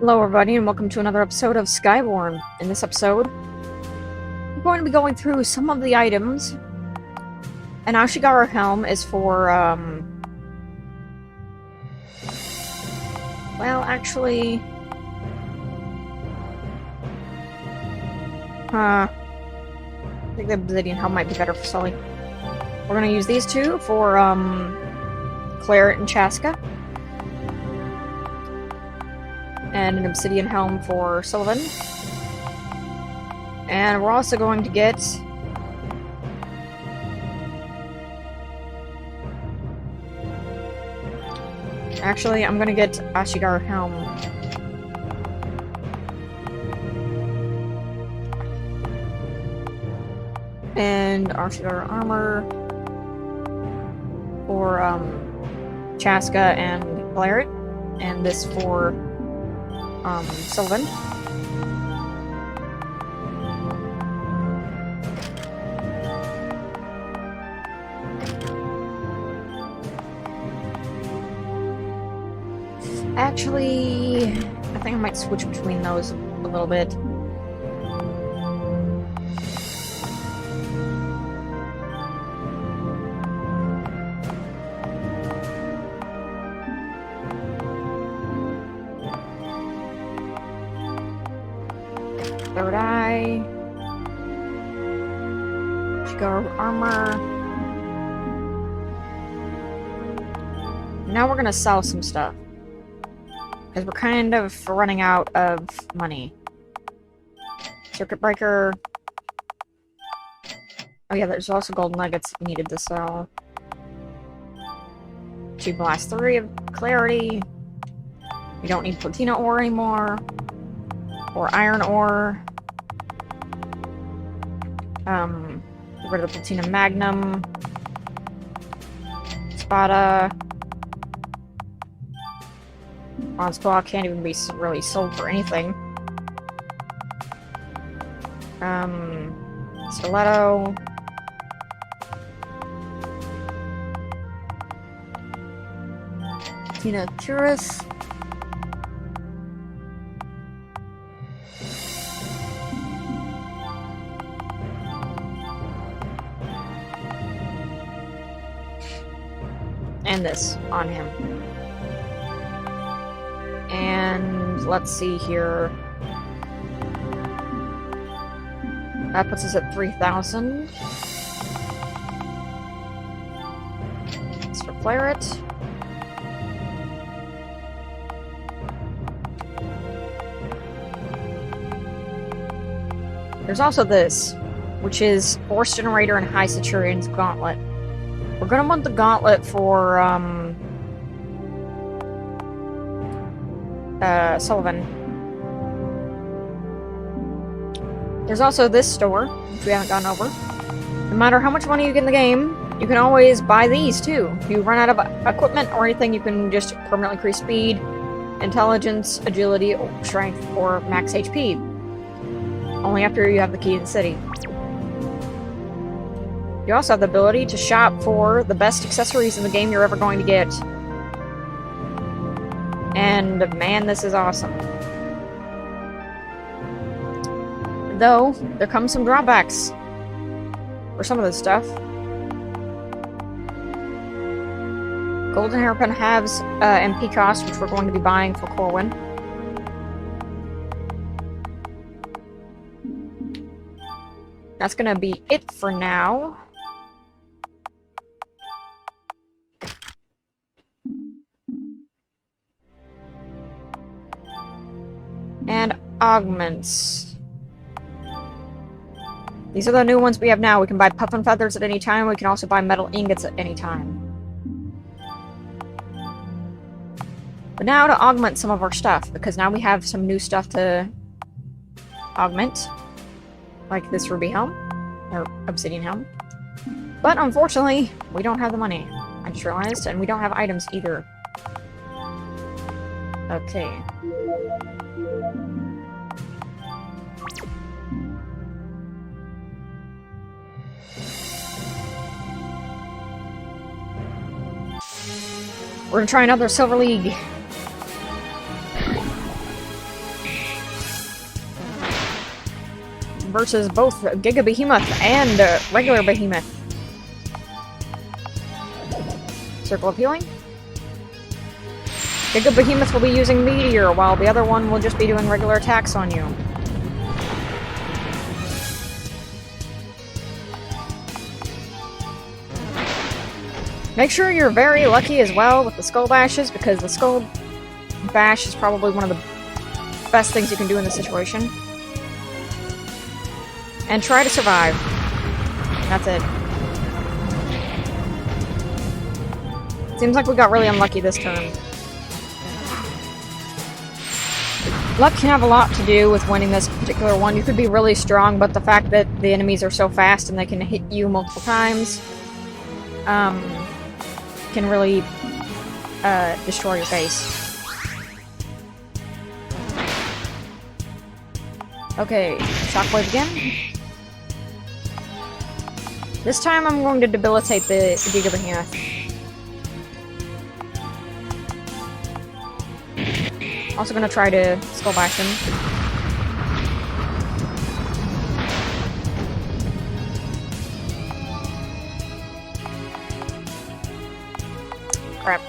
Hello everybody and welcome to another episode of Skyborn. In this episode, we're going to be going through some of the items. An Ashigaru helm is for, well, actually... I think the Obsidian helm might be better for Sully. We're gonna use these two for, Claret and Chaska. And an obsidian helm for Sullivan. And we're also going to get... Actually, I'm gonna get Ashigaru helm. And Ashigaru armor for Chaska and Claret. And this for Sullivan. Actually, I think I might switch between those a little bit. Third eye. Ashigaru armor. Now we're gonna sell some stuff. Because we're kind of running out of money. Circuit breaker. Oh yeah, there's also gold nuggets we needed to sell. 2 blast 3 of clarity. We don't need platina ore anymore. Or iron ore. Get rid of the platina magnum. Spada. Bronze claw can't even be really sold for anything. Stiletto. Platina cuirass. And this on him. And let's see here. That puts us at 3,000. It's for Claret. There's also this, which is Force Generator and High Centurion's Gauntlet. We're gonna want the gauntlet for, Sullivan. There's also this store, which we haven't gone over. No matter how much money you get in the game, you can always buy these too. If you run out of equipment or anything, you can just permanently increase speed, intelligence, agility, strength, or max HP. Only after you have the key to the city. You also have the ability to shop for the best accessories in the game you're ever going to get. And man, this is awesome. Though, there come some drawbacks for some of this stuff. Golden Hairpin halves MP cost, which we're going to be buying for Corwin. That's gonna be it for now. And augments. These are the new ones we have now. We can buy puffin feathers at any time. We can also buy metal ingots at any time. But now to augment some of our stuff, because now we have some new stuff to augment. Like this ruby helm, or obsidian helm. But unfortunately, we don't have the money. I just realized, and we don't have items either. Okay. We're gonna try another Silver League. versus both Giga Behemoth and regular Behemoth. Circle of Healing. Giga Behemoth will be using Meteor, while the other one will just be doing regular attacks on you. Make sure you're very lucky as well with the Skull Bashes, because the Skull Bash is probably one of the best things you can do in this situation. And try to survive. That's it. Seems like we got really unlucky this turn. Luck can have a lot to do with winning this particular one. You could be really strong, but the fact that the enemies are so fast and they can hit you multiple times can really destroy your face. Okay, Shockwave again. This time I'm going to debilitate the Giga Behemoth. Also gonna try to Skull Bash him. Crap.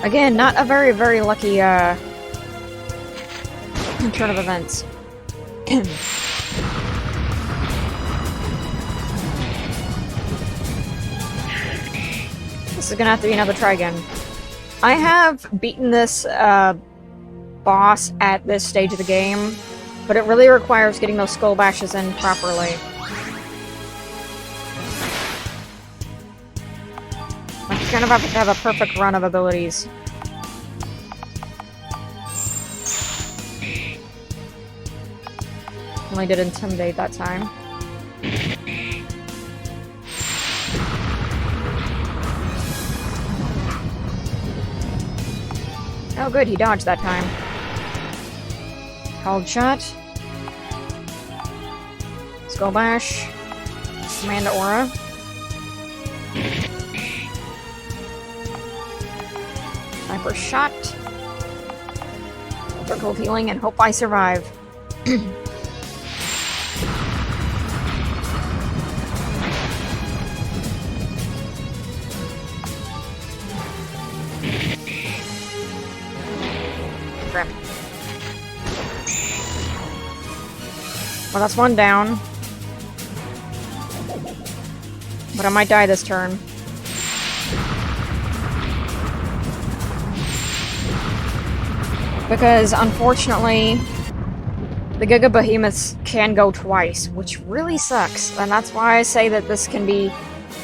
Again, not a very, very lucky turn of events. This is gonna have to be another try again. I have beaten this boss at this stage of the game, but it really requires getting those Skull Bashes in properly. Like, you kind of have to have a perfect run of abilities. Only did Intimidate that time. Oh good, he dodged that time. Cold Shot. Skull Bash. Command Aura. Sniper Shot. Circle of Healing, and hope I survive. Crap. Well, that's one down. But I might die this turn. Because, unfortunately, the Giga Behemoths can go twice, which really sucks. And that's why I say that this can be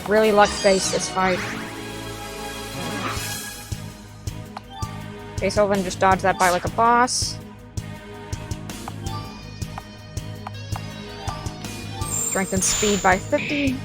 really luck-based, this fight. Okay, Sylvan just dodged that by like a boss. Strength and speed by 50.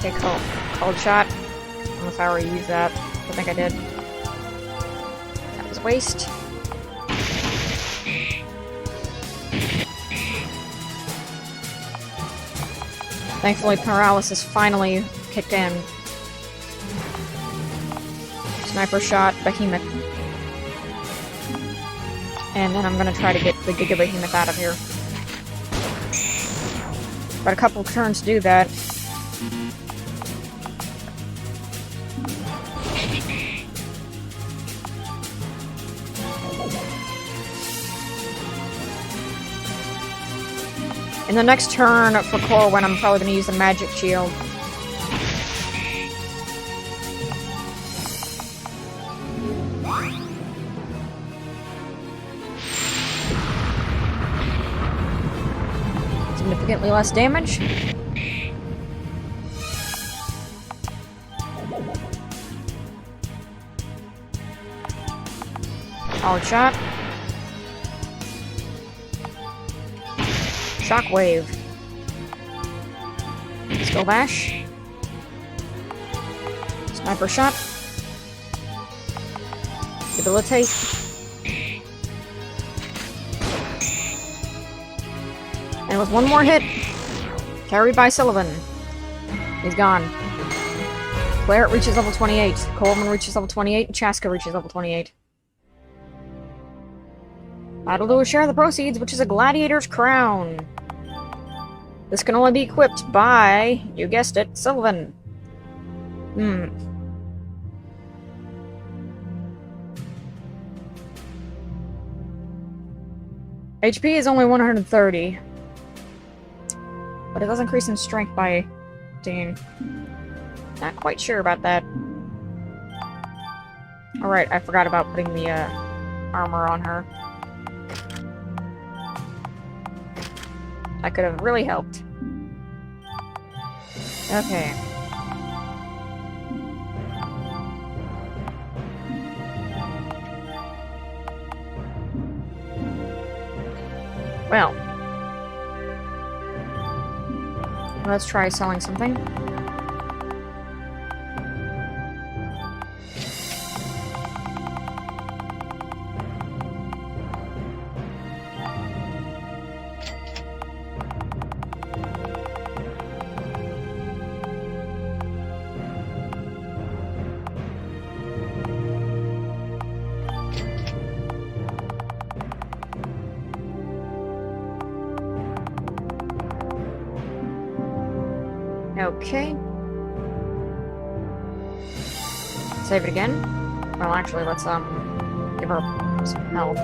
Okay, cool. Cold Shot. Unless I already used that. I think I did. That was a waste. Thankfully, Paralysis finally kicked in. Sniper Shot, Behemoth. And then I'm gonna try to get the Giga Behemoth out of here. Got a couple turns to do that. In the next turn for Corwin, I'm probably going to use the Magic Shield. Significantly less damage. Solid Shot. Shockwave. Skull Bash. Sniper shot. Debilitate. And with one more hit, carried by Sullivan. He's gone. Claret reaches level 28. Coleman reaches level 28. And Chaska reaches level 28. That'll do a share of the proceeds, which is a gladiator's crown. This can only be equipped by, you guessed it, Sullivan. HP is only 130. But it does increase in strength by 15. Not quite sure about that. Alright, I forgot about putting the armor on her. That could have really helped. Okay. Well. Let's try selling something. Okay. Save it again. Well, actually, let's, give her some health.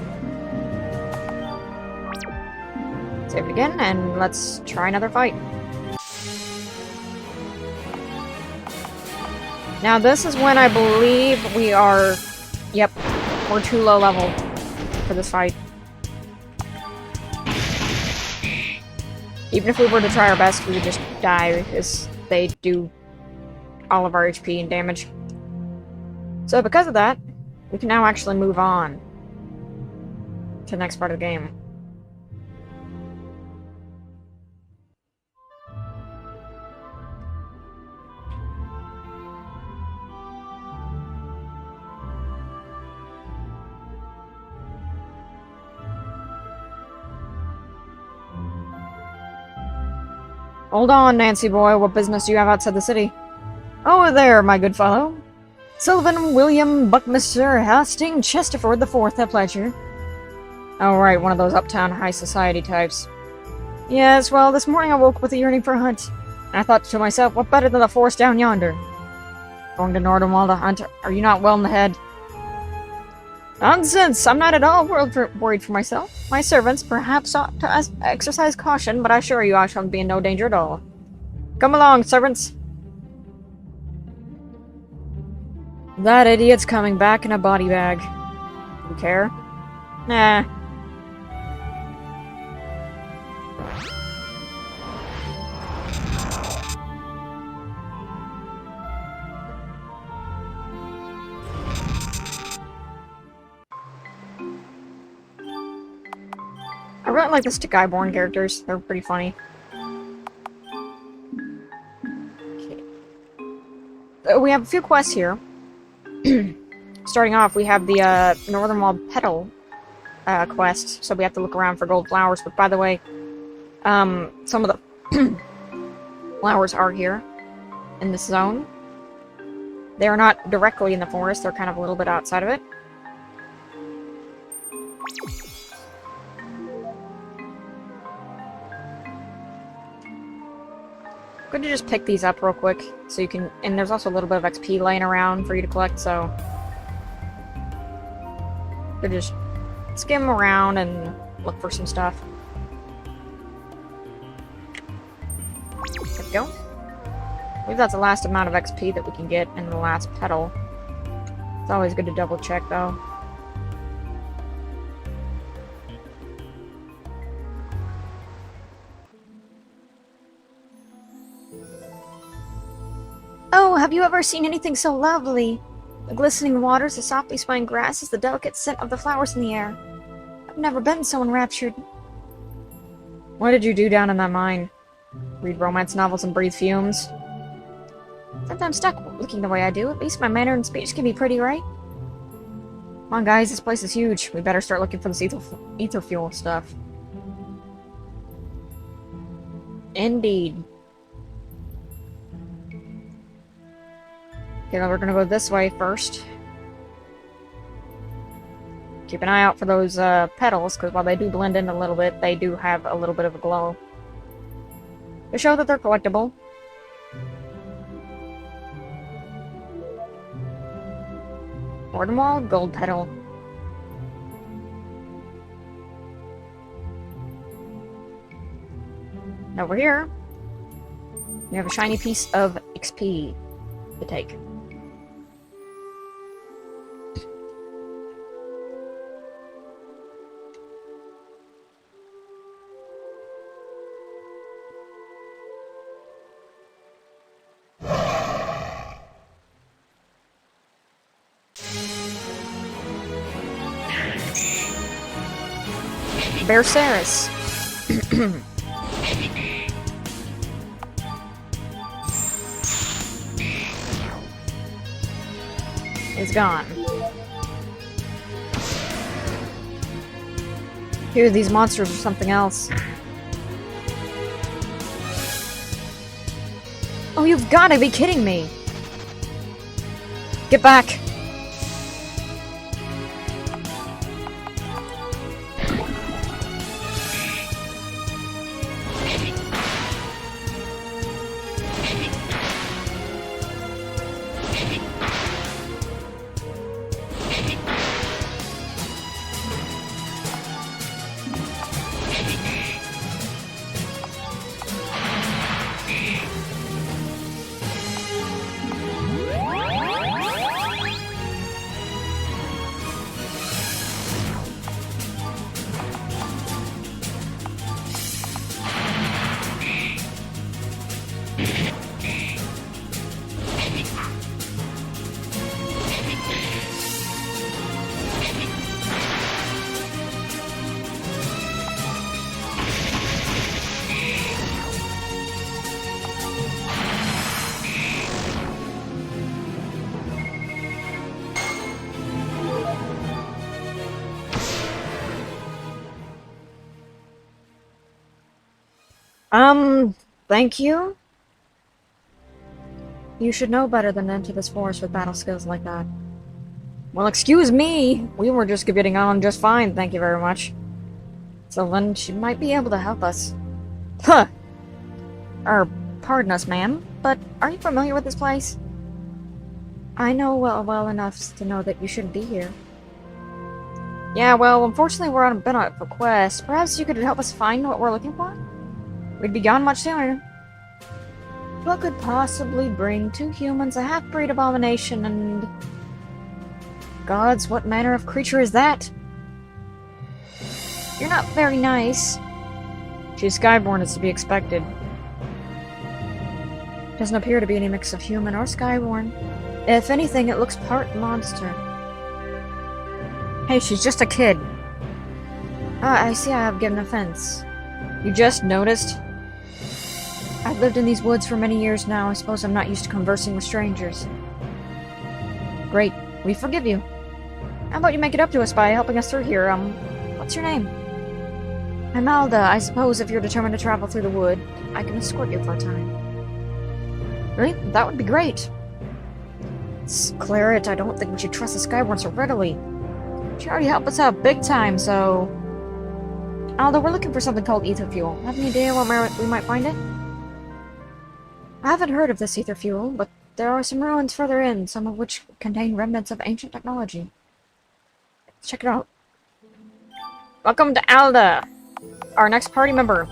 Save it again, and let's try another fight. Now, this is when I believe we are... Yep, we're too low level for this fight. Even if we were to try our best, we would just die, because they do all of our HP and damage. So because of that, we can now actually move on to the next part of the game. Hold on, Nancy boy. What business do you have outside the city? Oh, there, my good fellow. Sullivan William Buckminster Hastings Chesterford IV, at pleasure. Oh, right, one of those uptown high society types. Yes, well, this morning I woke with a yearning for a hunt. And I thought to myself, what better than the forest down yonder? Going to Nordenwall to hunt? Are you not well in the head? Nonsense! I'm not at all worried for myself. My servants perhaps ought to exercise caution, but I assure you I shall be in no danger at all. Come along, servants! That idiot's coming back in a body bag. You care? Nah. I really like the Skyborn characters. They're pretty funny. Okay. So we have a few quests here. Starting off, we have the Northern Wall Petal quest, so we have to look around for gold flowers. But by the way, some of the flowers are here in this zone. They are not directly in the forest, they're kind of a little bit outside of it. I'm going to just pick these up real quick, so you can... And there's also a little bit of XP laying around for you to collect, so... You just skim around and look for some stuff. There we go. I believe that's the last amount of XP that we can get in the last petal. It's always good to double check, though. Oh, have you ever seen anything so lovely? The glistening waters, the softly swaying grasses, the delicate scent of the flowers in the air. I've never been so enraptured. What did you do down in that mine? Read romance novels and breathe fumes? Not that I'm stuck looking the way I do. At least my manner and speech can be pretty, right? Come on, guys. This place is huge. We better start looking for this ether fuel stuff. Indeed. Okay, now we're gonna go this way first. Keep an eye out for those petals, because while they do blend in a little bit, they do have a little bit of a glow. To show that they're collectible. Wardenwall, gold petal. Over here, we have a shiny piece of XP to take. Berceris. Is gone. Phew, these monsters are something else. Oh, you've got to be kidding me! Get back! Thank you? You should know better than to enter this forest with battle skills like that. Well, excuse me! We were just getting on just fine, thank you very much. So then she might be able to help us. Huh! Pardon us, ma'am, but are you familiar with this place? I know well enough to know that you shouldn't be here. Yeah, well, unfortunately we're on a quest. Perhaps you could help us find what we're looking for? We'd be gone much sooner. What could possibly bring two humans a half-breed abomination and... Gods, what manner of creature is that? You're not very nice. She's Skyborn, as to be expected. Doesn't appear to be any mix of human or Skyborn. If anything, it looks part monster. Hey, she's just a kid. Ah, I see I have given offense. You just noticed? I've lived in these woods for many years now. I suppose I'm not used to conversing with strangers. Great. We forgive you. How about you make it up to us by helping us through here? What's your name? I'm Alda. I suppose if you're determined to travel through the wood, I can escort you for a time. Really? That would be great. Claret, I don't think we should trust the Skyborn so readily. She already helped us out big time, so... Alda, we're looking for something called ether fuel. Have any idea where we might find it? I haven't heard of this ether fuel, but there are some ruins further in, some of which contain remnants of ancient technology. Let's check it out. Welcome to Alda, our next party member.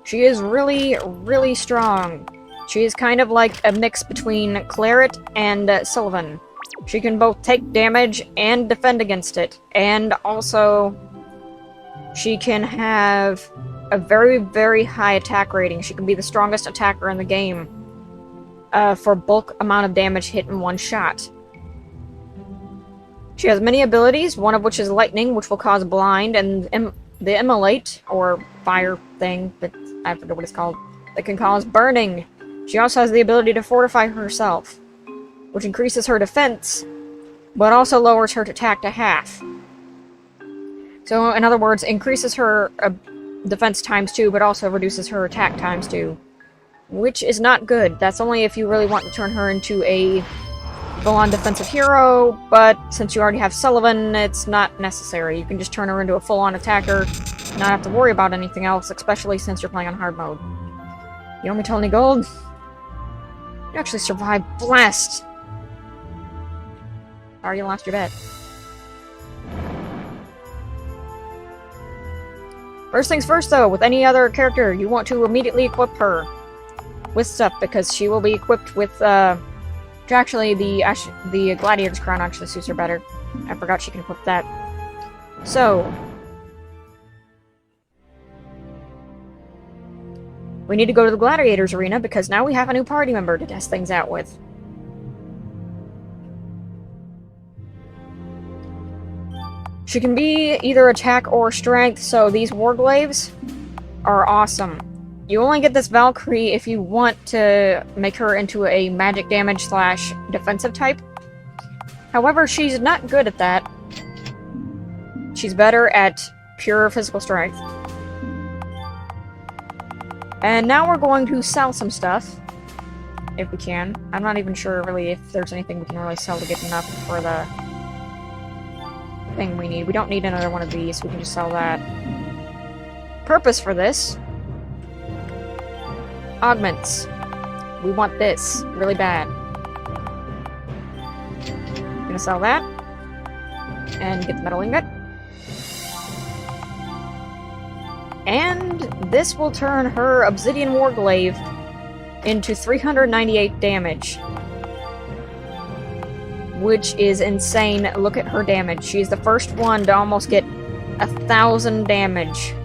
She is really, really strong. She is kind of like a mix between Claret and Sylvan. She can both take damage and defend against it, and also she can have a very, very high attack rating. She can be the strongest attacker in the game for bulk amount of damage hit in one shot. She has many abilities, one of which is lightning, which will cause blind, and the immolate, or fire thing, that I forget what it's called, that can cause burning. She also has the ability to fortify herself, which increases her defense, but also lowers her attack to half. So, in other words, increases her defense ×2, but also reduces her attack ×2. Which is not good. That's only if you really want to turn her into a full-on defensive hero, but since you already have Sullivan, it's not necessary. You can just turn her into a full-on attacker, and not have to worry about anything else, especially since you're playing on hard mode. You owe me 20 gold? You actually survived Blast! Sorry you lost your bet. First things first, though, with any other character, you want to immediately equip her with stuff, because she will be equipped with, actually, the Gladiator's Crown actually suits her better. I forgot she can equip that. So, we need to go to the Gladiator's Arena, because now we have a new party member to test things out with. She can be either attack or strength, so these Warglaves are awesome. You only get this Valkyrie if you want to make her into a magic damage / defensive type. However, she's not good at that. She's better at pure physical strength. And now we're going to sell some stuff, if we can. I'm not even sure really if there's anything we can really sell to get enough for the thing we need. We don't need another one of these, we can just sell that. Purpose for this. Augments. We want this really bad. Gonna sell that. And get the metal ingot. And this will turn her Obsidian Warglaive into 398 damage. Which is insane. Look at her damage. She's the first one to almost get 1,000 damage.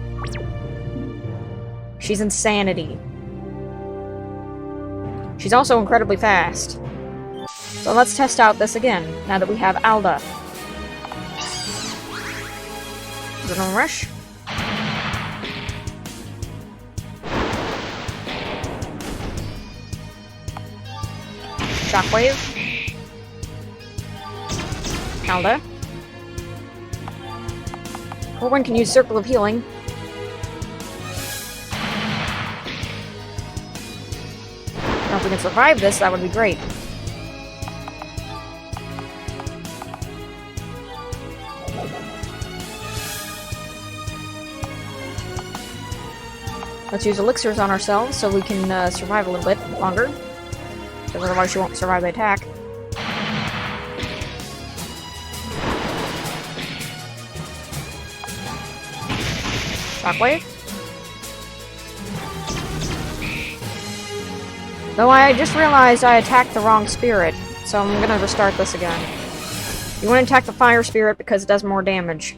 She's insanity. She's also incredibly fast. So let's test out this again, now that we have Alda. Adrenaline Rush. Shockwave. Alda. Corwin can use Circle of Healing. Now if we can survive this, that would be great. Let's use elixirs on ourselves so we can survive a little bit longer. Because otherwise she won't survive the attack. Shockwave. Though I just realized I attacked the wrong spirit, so I'm gonna restart this again. You want to attack the fire spirit because it does more damage.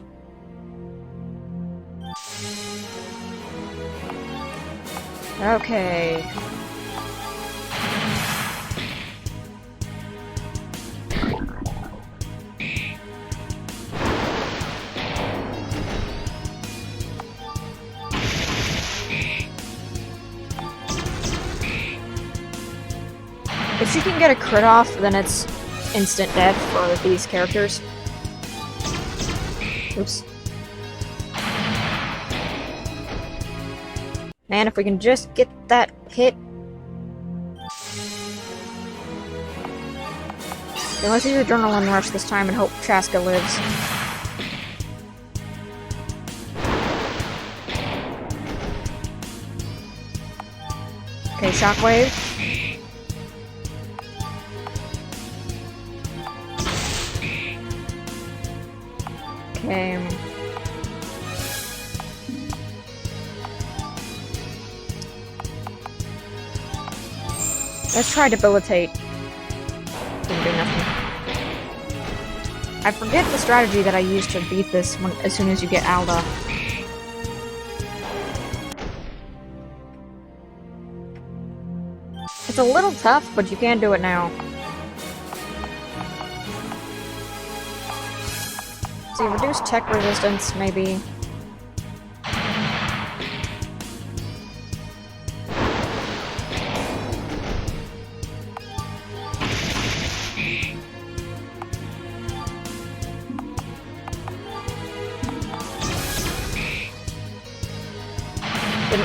Okay. If she can get a crit off, then it's instant death for these characters. Oops. Man, if we can just get that hit. Okay, let's use Adrenaline Rush this time and hope Chaska lives. Okay, Shockwave. Okay. Let's try Debilitate. Didn't do nothing. I forget the strategy that I used to beat this as soon as you get Alda. It's a little tough, but you can do it now. See, reduce tech resistance, maybe.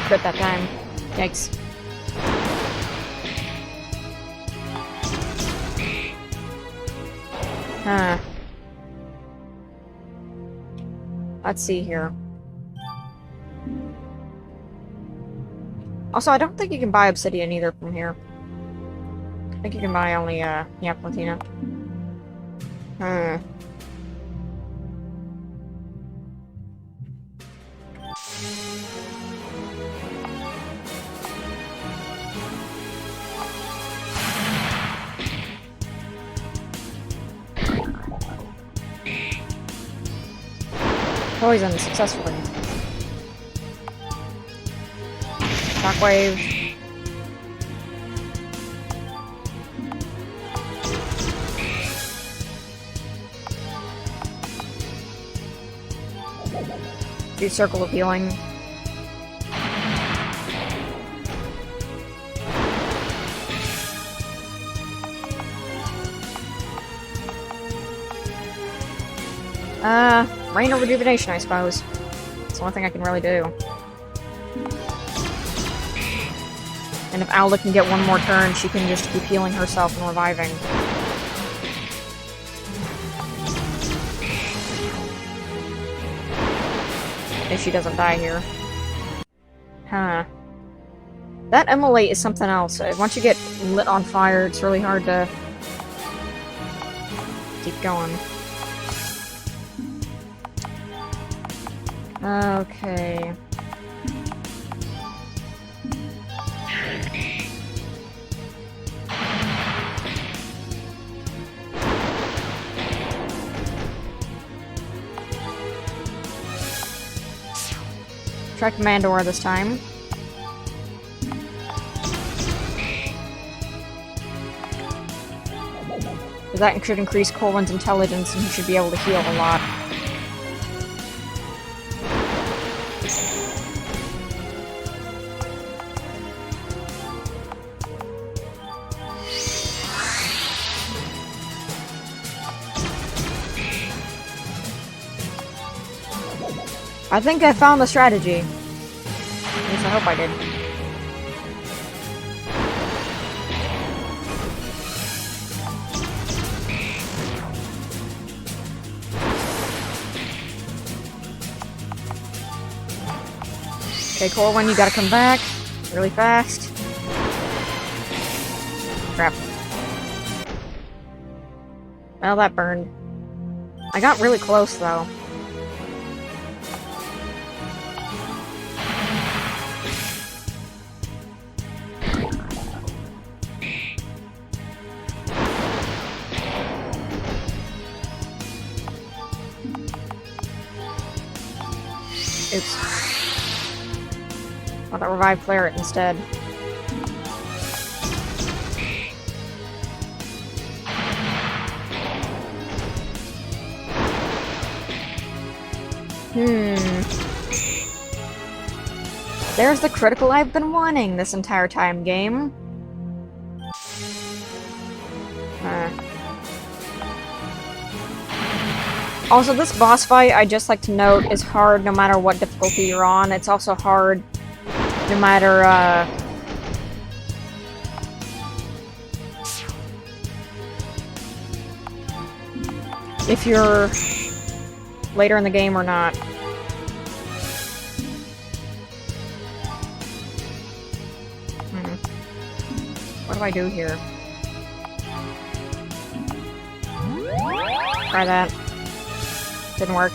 crit that time. Yikes. Huh. Let's see here. Also, I don't think you can buy obsidian either from here. I think you can buy only, yeah, platina. Hmm. Poison successfully. Shockwave. Do circle of healing. Rain or rejuvenation, I suppose. It's the only thing I can really do. And if Alda can get one more turn, she can just keep healing herself and reviving. If she doesn't die here. Huh. That immolate is something else. Once you get lit on fire, it's really hard to keep going. Okay. Try Commandor this time. That should increase Corwin's intelligence and he should be able to heal a lot. I think I found the strategy. At least I hope I did. Okay, Corwin, you gotta come back really fast. Crap. Well, that burned. I got really close, though. Oops. I'll that revive Claret instead. There's the critical I've been wanting this entire time, game. Also, this boss fight, I just like to note, is hard no matter what difficulty you're on. It's also hard no matter, if you're later in the game or not. What do I do here? Try that. Didn't work.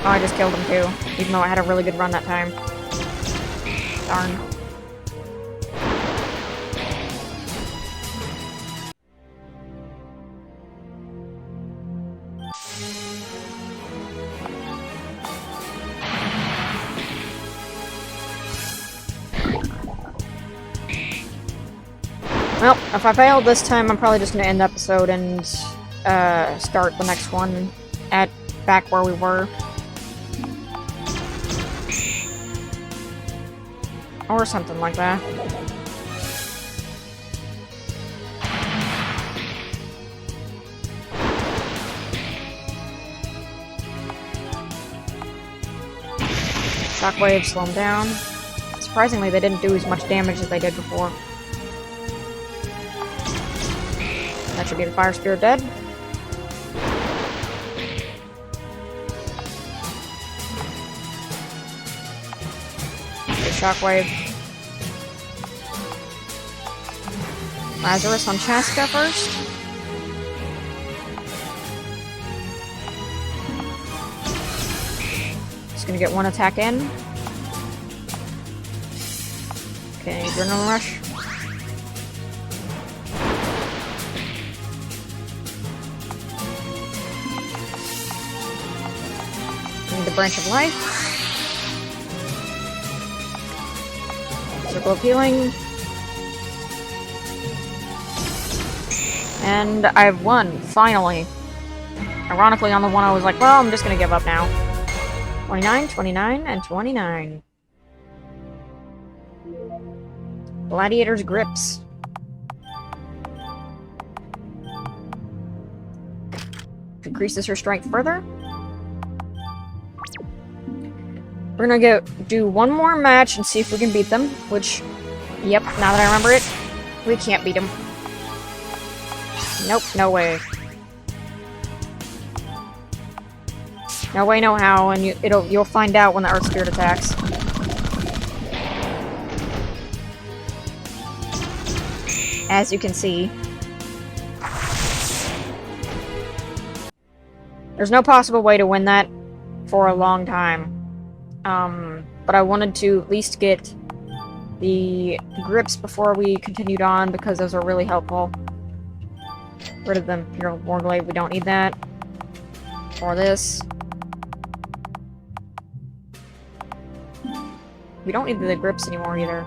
Oh, I just killed him too, even though I had a really good run that time. Darn. Well, if I failed this time, I'm probably just gonna end the episode and start the next one at back where we were. Or something like that. Shockwave, slow them down. Surprisingly, they didn't do as much damage as they did before. That should be the Fire Spirit dead. Okay, Shockwave. Lazarus on Chaska first. Just gonna get one attack in. Okay, Adrenaline Rush. Need the Branch of Life. Circle of Healing. And I've won, finally. Ironically, on the one I was like, well, I'm just gonna give up now. 29, 29, and 29. Gladiator's Grips. Increases her strength further. We're gonna do one more match and see if we can beat them, which, yep, now that I remember it, we can't beat them. Nope, no way. No way, no how, and you'll find out when the Earth Spirit attacks. As you can see. There's no possible way to win that for a long time. But I wanted to at least get the grips before we continued on, because those are really helpful. Rid of the Imperial Warglaive, we don't need that. Or this. We don't need the grips anymore either.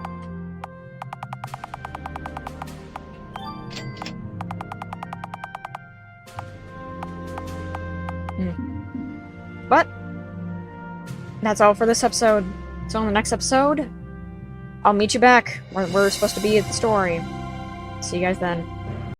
But that's all for this episode. So in the next episode, I'll meet you back where we're supposed to be at the story. See you guys then.